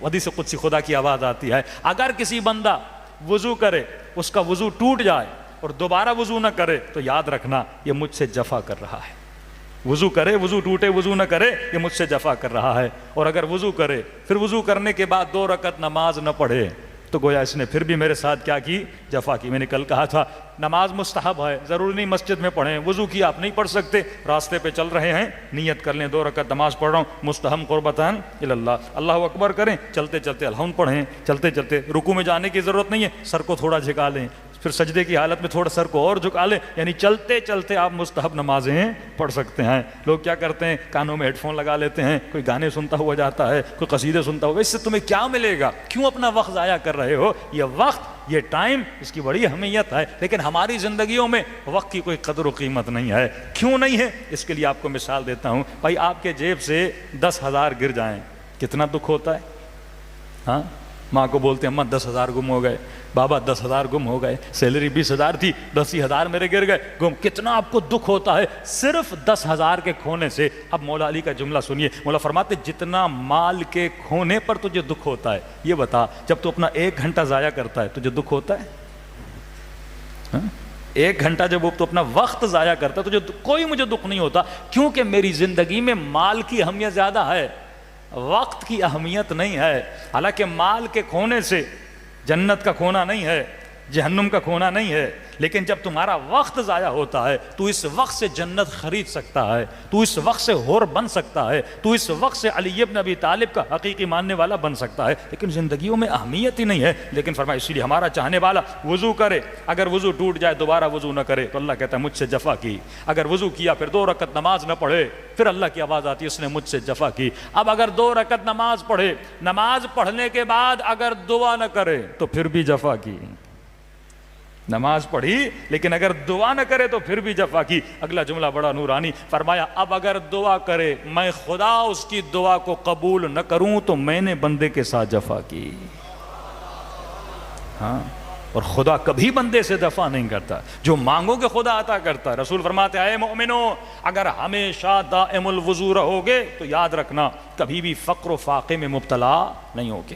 حدیث قدسی خدا کی آواز آتی ہے، اگر کسی بندہ وضو کرے، اس کا وضو ٹوٹ جائے اور دوبارہ وضو نہ کرے تو یاد رکھنا یہ مجھ سے جفا کر رہا ہے۔ وضو کرے، وضو ٹوٹے، وضو نہ کرے، یہ مجھ سے جفا کر رہا ہے۔ اور اگر وضو کرے پھر وضو کرنے کے بعد 2 رکعت نماز نہ پڑھے تو گویا اس نے پھر بھی میرے ساتھ کیا کی؟ جفا کی۔ میں نے کل کہا تھا نماز مستحب ہے، ضروری نہیں مسجد میں پڑھیں، وضو کی آپ نہیں پڑھ سکتے، راستے پہ چل رہے ہیں نیت کر لیں 2 رکعت نماز پڑھ رہا ہوں مستحب قربتان اللہ، اللہ اکبر کریں، چلتے چلتے الحمد پڑھیں، چلتے چلتے رکوع میں جانے کی ضرورت نہیں ہے، سر کو تھوڑا جھکا لیں، پھر سجدے کی حالت میں تھوڑا سر کو اور جھکا لیں، یعنی چلتے چلتے آپ مستحب نمازیں پڑھ سکتے ہیں۔ لوگ کیا کرتے ہیں، کانوں میں ہیڈ فون لگا لیتے ہیں، کوئی گانے سنتا ہوا جاتا ہے، کوئی قصیدے سنتا ہوا، اس سے تمہیں کیا ملے گا؟ کیوں اپنا وقت ضائع کر رہے ہو؟ یہ وقت، یہ ٹائم، اس کی بڑی اہمیت ہے، لیکن ہماری زندگیوں میں وقت کی کوئی قدر و قیمت نہیں ہے۔ کیوں نہیں ہے؟ اس کے لیے آپ کو مثال دیتا ہوں۔ بھائی آپ کے جیب سے 10,000 گر جائیں، کتنا دکھ ہوتا ہے؟ ہاں، ماں کو بولتے ہیں اماں 10,000 گم ہو گئے، بابا 10,000 گم ہو گئے، سیلری 20,000 تھی، 10,000 میرے گر گئے گم، کتنا آپ کو دکھ ہوتا ہے صرف 10,000 کے کھونے سے۔ اب مولا علی کا جملہ سنیے، مولا فرماتے جتنا مال کے کھونے پر تجھے دکھ ہوتا ہے، یہ بتا جب تو اپنا 1 گھنٹہ ضائع کرتا ہے تجھے دکھ ہوتا ہے؟ 1 گھنٹہ جب وہ تو اپنا وقت ضائع کرتا ہے تجھے کوئی مجھے دکھ نہیں ہوتا، کیونکہ میری زندگی میں مال کی اہمیت زیادہ ہے، وقت کی اہمیت نہیں ہے۔ حالانکہ مال کے کھونے سے جنت کا کھونا نہیں ہے، جہنم کا کھونا نہیں ہے، لیکن جب تمہارا وقت ضائع ہوتا ہے تو اس وقت سے جنت خرید سکتا ہے، تو اس وقت سے حور بن سکتا ہے، تو اس وقت سے علی ابن ابی طالب کا حقیقی ماننے والا بن سکتا ہے، لیکن زندگیوں میں اہمیت ہی نہیں ہے۔ لیکن فرمایا اسی لیے ہمارا چاہنے والا وضو کرے، اگر وضو ٹوٹ جائے دوبارہ وضو نہ کرے تو اللہ کہتا ہے مجھ سے جفا کی۔ اگر وضو کیا پھر 2 رکعت نماز نہ پڑھے، پھر اللہ کی آواز آتی ہے اس نے مجھ سے جفا کی۔ اب اگر 2 رکعت نماز پڑھے، نماز پڑھنے کے بعد اگر دعا نہ کرے تو پھر بھی جفا کی۔ نماز پڑھی لیکن اگر دعا نہ کرے تو پھر بھی جفا کی۔ اگلا جملہ بڑا نورانی، فرمایا اب اگر دعا کرے میں خدا اس کی دعا کو قبول نہ کروں تو میں نے بندے کے ساتھ جفا کی۔ ہاں، اور خدا کبھی بندے سے دفع نہیں کرتا، جو مانگو گے خدا عطا کرتا ہے۔ رسول فرماتے ہیں اے مومنو اگر ہمیشہ دائم الوضو رہو گے تو یاد رکھنا کبھی بھی فقر و فاقے میں مبتلا نہیں ہوگے۔